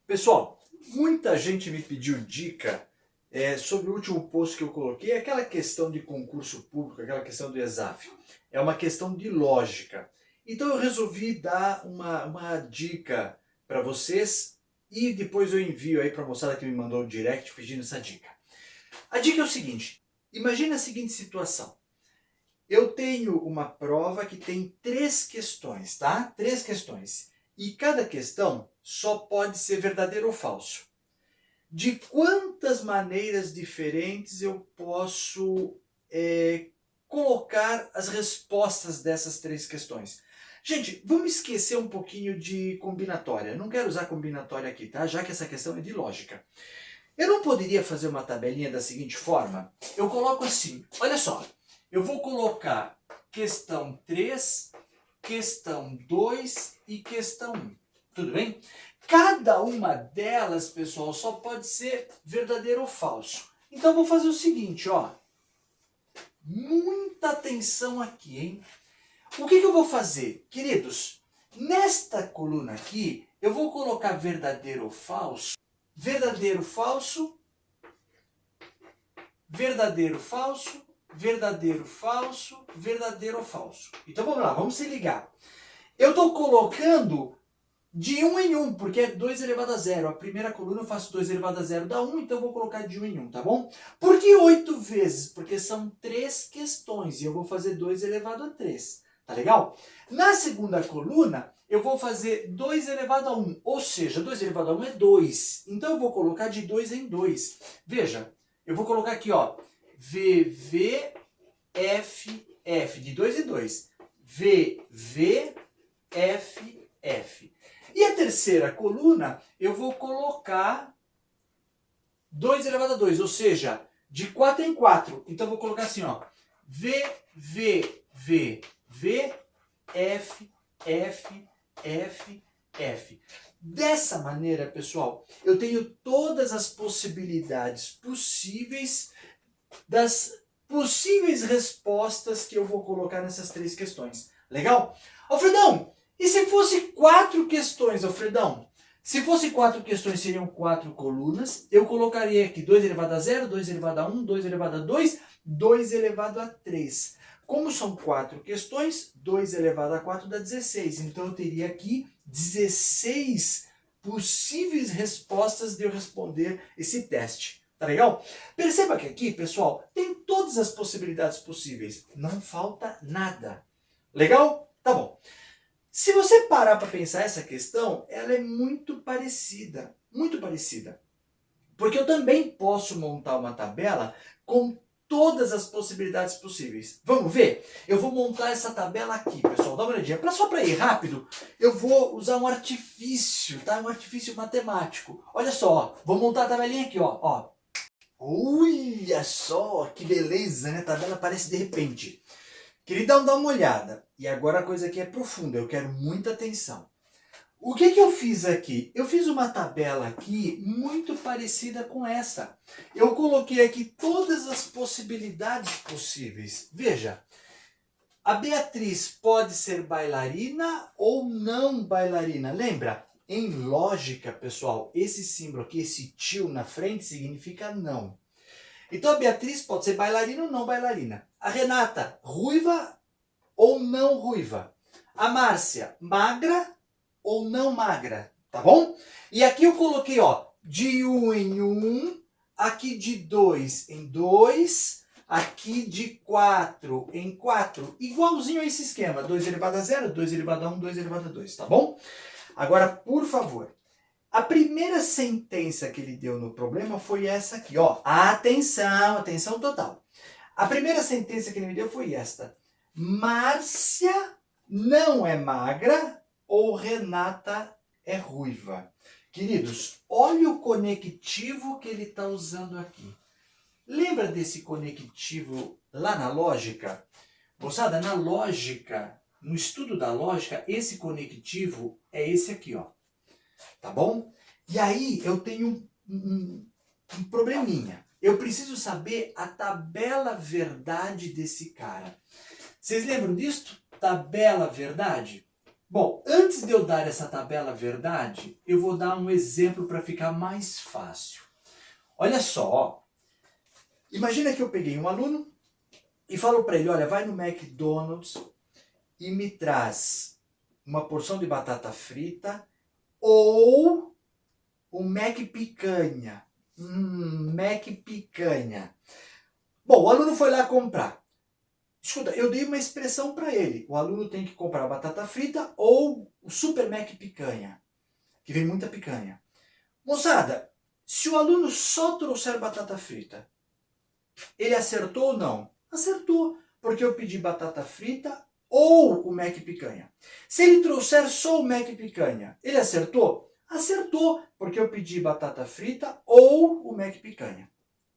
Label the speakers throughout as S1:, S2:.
S1: Pessoal, muita gente me pediu dica sobre o último post que eu coloquei, aquela questão de concurso público, aquela questão do ESAF. É uma questão de lógica. Então eu resolvi dar uma dica para vocês e depois eu envio aí para a moçada que me mandou o direct pedindo essa dica. A dica é o seguinte, imagine a seguinte situação. Eu tenho uma prova que tem 3 questões, tá? 3 questões. E cada questão só pode ser verdadeiro ou falso. De quantas maneiras diferentes eu posso colocar as respostas dessas 3 questões? Gente, vamos esquecer um pouquinho de combinatória. Não quero usar combinatória aqui, tá? Já que essa questão é de lógica. Eu não poderia fazer uma tabelinha da seguinte forma? Eu coloco assim, olha só. Eu vou colocar questão 3, questão 2 e questão 1. Tudo bem? Cada uma delas, pessoal, só pode ser verdadeiro ou falso. Então eu vou fazer o seguinte, ó. Muita atenção aqui, hein? O que eu vou fazer? Queridos, nesta coluna aqui, eu vou colocar verdadeiro ou falso, verdadeiro, falso, verdadeiro, falso, verdadeiro, falso, verdadeiro ou falso. Então vamos lá, vamos se ligar. Eu estou colocando de 1 em 1, porque é 2 elevado a 0. A primeira coluna eu faço 2 elevado a 0 dá 1, então eu vou colocar de 1 em 1, tá bom? Por que 8 vezes? Porque são 3 questões e eu vou fazer 2 elevado a 3. Tá legal? Na segunda coluna, eu vou fazer 2 elevado a 1, ou seja, 2 elevado a 1 é 2. Então eu vou colocar de 2 em 2. Veja, eu vou colocar aqui, ó, VV, F, F, de 2 em 2. VV, F, F. E a terceira coluna, eu vou colocar 2 elevado a 2, ou seja, de 4 em 4. Então eu vou colocar assim, ó, V, V, V, V, F, F, F, F. Dessa maneira, pessoal, eu tenho todas as possibilidades possíveis das possíveis respostas que eu vou colocar nessas 3 questões. Legal? Alfredão, e se fosse 4 questões, Alfredão? Se fosse 4 questões, seriam 4 colunas. Eu colocaria aqui 2 elevado a 0, 2 elevado a 1, 2 elevado a 2, 2 elevado a 3. Como são 4 questões, 2 elevado a 4 dá 16. Então eu teria aqui 16 possíveis respostas de eu responder esse teste. Tá legal? Perceba que aqui, pessoal, tem todas as possibilidades possíveis. Não falta nada. Legal? Tá bom. Se você parar para pensar essa questão, ela é muito parecida. Muito parecida. Porque eu também posso montar uma tabela com todas as possibilidades possíveis. Vamos ver? Eu vou montar essa tabela aqui, pessoal. Dá uma olhadinha. Só para ir rápido, eu vou usar um artifício, tá? Um artifício matemático. Olha só, vou montar a tabelinha aqui, ó. Olha só, que beleza, né? A tabela aparece de repente. Queridão, dá uma olhada. E agora a coisa aqui é profunda, eu quero muita atenção. O que eu fiz aqui? Eu fiz uma tabela aqui muito parecida com essa. Eu coloquei aqui todas as possibilidades possíveis. Veja, a Beatriz pode ser bailarina ou não bailarina. Lembra? Em lógica, pessoal, esse símbolo aqui, esse tio na frente, significa não. Então a Beatriz pode ser bailarina ou não bailarina. A Renata, ruiva ou não ruiva. A Márcia, magra ou não magra, tá bom? E aqui eu coloquei, ó, de 1 em 1, aqui de 2 em 2, aqui de 4 em 4, igualzinho a esse esquema, 2 elevado a 0, 2 elevado a 1, 2 elevado a 2, tá bom? Agora, por favor, a primeira sentença que ele deu no problema foi essa aqui, ó. Atenção, atenção total. A primeira sentença que ele me deu foi esta. Márcia não é magra ou Renata é ruiva. Queridos, olha o conectivo que ele está usando aqui. Lembra desse conectivo lá na lógica? Moçada, na lógica, no estudo da lógica, esse conectivo é esse aqui, ó. Tá bom? E aí eu tenho um probleminha. Eu preciso saber a tabela verdade desse cara. Vocês lembram disso? Tabela verdade? Bom, antes de eu dar essa tabela verdade, eu vou dar um exemplo para ficar mais fácil. Olha só, ó. Imagina que eu peguei um aluno e falo para ele, olha, vai no McDonald's e me traz uma porção de batata frita ou um Mac picanha. Mac picanha. Bom, o aluno foi lá comprar. Escuta, eu dei uma expressão para ele. O aluno tem que comprar batata frita ou o Super Mac picanha, que vem muita picanha. Moçada, se o aluno só trouxer batata frita, ele acertou ou não? Acertou, porque eu pedi batata frita ou o Mac picanha. Se ele trouxer só o Mac picanha, ele acertou? Acertou, porque eu pedi batata frita ou o Mac picanha.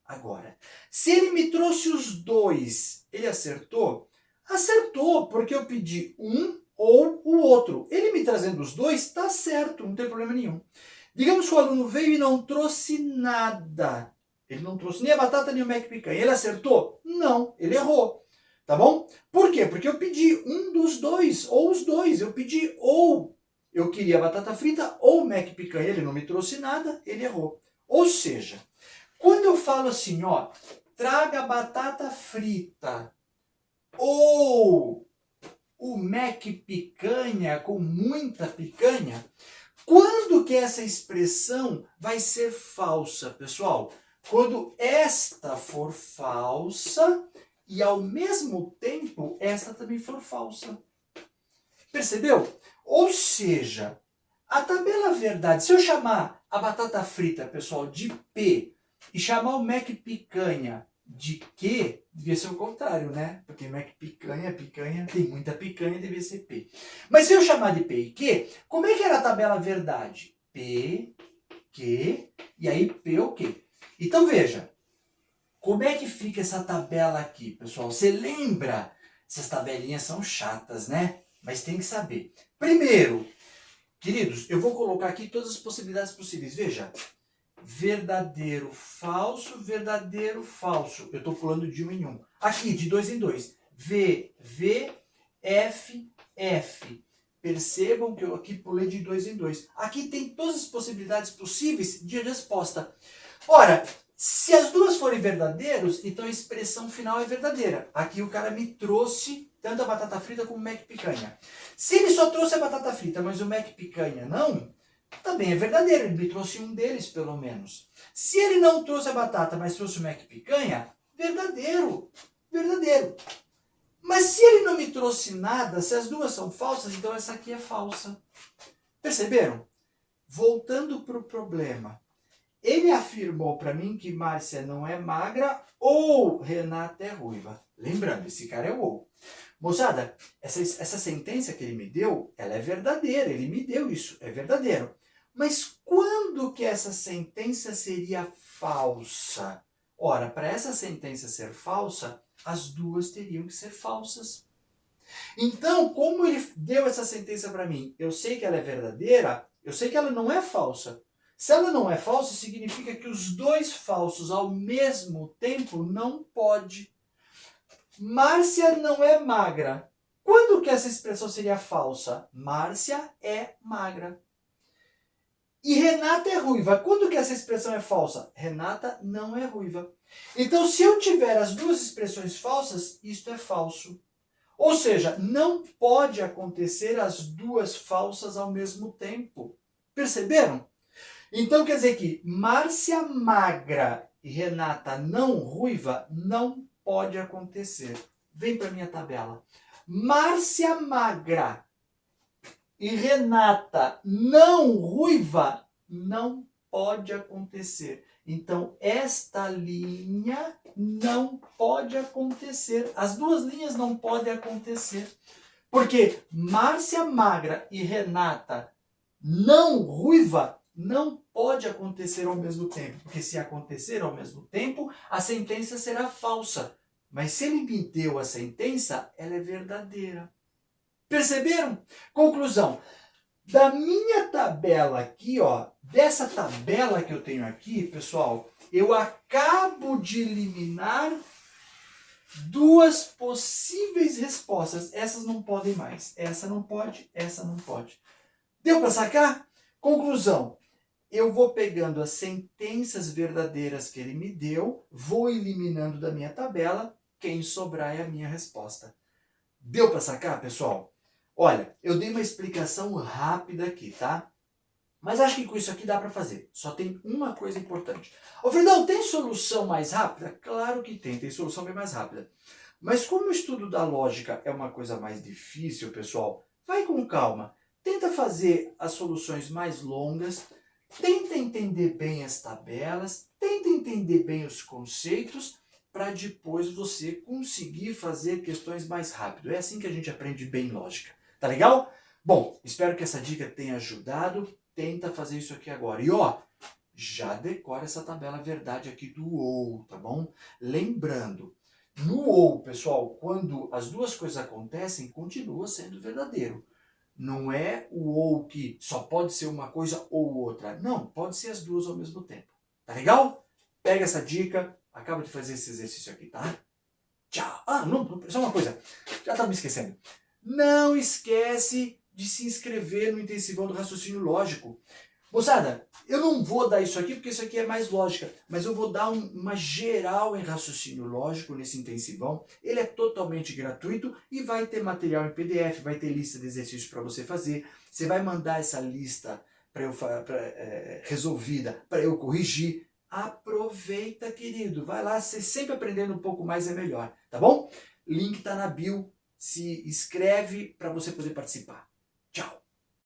S1: Agora, se ele me trouxe os dois, ele acertou? Acertou, porque eu pedi um ou o outro. Ele me trazendo os dois, está certo, não tem problema nenhum. Digamos que o aluno veio e não trouxe nada. Ele não trouxe nem a batata nem o Mac picanha. Ele acertou? Não, ele errou. Tá bom? Por quê? Porque eu pedi um dos dois, ou os dois. Eu pedi ou eu queria batata frita ou Mac picanha. Ele não me trouxe nada, ele errou. Ou seja, quando eu falo assim, ó, traga batata frita ou o Mac picanha com muita picanha, quando que essa expressão vai ser falsa, pessoal? Quando esta for falsa e ao mesmo tempo esta também for falsa. Percebeu? Ou seja, a tabela verdade, se eu chamar a batata frita, pessoal, de P e chamar o Mac picanha de Q, devia ser o contrário, né? Porque Mac picanha, tem muita picanha, devia ser P. Mas se eu chamar de P e Q, como é que era a tabela verdade? P, Q, e aí P ou Q. Então veja, como é que fica essa tabela aqui, pessoal? Você lembra? Essas tabelinhas são chatas, né? Mas tem que saber. Primeiro, queridos, eu vou colocar aqui todas as possibilidades possíveis. Veja, verdadeiro, falso, verdadeiro, falso. Eu estou pulando de um em um. Aqui, de dois em dois. V, V, F, F. Percebam que eu aqui pulei de dois em dois. Aqui tem todas as possibilidades possíveis de resposta. Ora, se as duas forem verdadeiros, então a expressão final é verdadeira. Aqui o cara me trouxe tanto a batata frita como o Mac picanha. Se ele só trouxe a batata frita, mas o Mac picanha não, também é verdadeiro, ele me trouxe um deles, pelo menos. Se ele não trouxe a batata, mas trouxe o Mac picanha, verdadeiro, verdadeiro. Mas se ele não me trouxe nada, se as duas são falsas, então essa aqui é falsa. Perceberam? Voltando para o problema. Ele afirmou para mim que Márcia não é magra ou Renata é ruiva. Lembrando, esse cara é o ou. Moçada, essa sentença que ele me deu, ela é verdadeira. Ele me deu isso, é verdadeiro. Mas quando que essa sentença seria falsa? Ora, para essa sentença ser falsa, as duas teriam que ser falsas. Então, como ele deu essa sentença para mim, eu sei que ela é verdadeira, eu sei que ela não é falsa. Se ela não é falsa, significa que os dois falsos ao mesmo tempo não pode. Márcia não é magra. Quando que essa expressão seria falsa? Márcia é magra. E Renata é ruiva. Quando que essa expressão é falsa? Renata não é ruiva. Então, se eu tiver as duas expressões falsas, isto é falso. Ou seja, não pode acontecer as duas falsas ao mesmo tempo. Perceberam? Então quer dizer que Márcia magra e Renata não ruiva não pode acontecer. Vem para minha tabela. Márcia magra e Renata não ruiva não pode acontecer. Então esta linha não pode acontecer. As duas linhas não podem acontecer. Porque Márcia magra e Renata não ruiva não pode acontecer ao mesmo tempo. Porque se acontecer ao mesmo tempo, a sentença será falsa. Mas se ele me deu a sentença, ela é verdadeira. Perceberam? Conclusão. Da minha tabela aqui, ó, dessa tabela que eu tenho aqui, pessoal, eu acabo de eliminar duas possíveis respostas. Essas não podem mais. Essa não pode, essa não pode. Deu para sacar? Conclusão. Eu vou pegando as sentenças verdadeiras que ele me deu, vou eliminando da minha tabela, quem sobrar é a minha resposta. Deu para sacar, pessoal? Olha, eu dei uma explicação rápida aqui, tá? Mas acho que com isso aqui dá para fazer. Só tem uma coisa importante. Ô, Fredão, tem solução mais rápida? Claro que tem solução bem mais rápida. Mas como o estudo da lógica é uma coisa mais difícil, pessoal, vai com calma. Tenta fazer as soluções mais longas, tenta entender bem as tabelas, tenta entender bem os conceitos, para depois você conseguir fazer questões mais rápido. É assim que a gente aprende bem lógica. Tá legal? Bom, espero que essa dica tenha ajudado. Tenta fazer isso aqui agora. E ó, já decora essa tabela verdade aqui do ou, tá bom? Lembrando, no ou, pessoal, quando as duas coisas acontecem, continua sendo verdadeiro. Não é o ou que só pode ser uma coisa ou outra. Não, pode ser as duas ao mesmo tempo. Tá legal? Pega essa dica, acaba de fazer esse exercício aqui, tá? Tchau! Ah, não, só uma coisa. Já estava me esquecendo. Não esquece de se inscrever no intensivão do raciocínio lógico. Moçada, eu não vou dar isso aqui porque isso aqui é mais lógica, mas eu vou dar uma geral em raciocínio lógico nesse intensivão. Ele é totalmente gratuito e vai ter material em PDF, vai ter lista de exercícios para você fazer. Você vai mandar essa lista resolvida para eu corrigir. Aproveita, querido. Vai lá, você sempre aprendendo um pouco mais é melhor, tá bom? Link está na bio. Se inscreve para você poder participar. Tchau!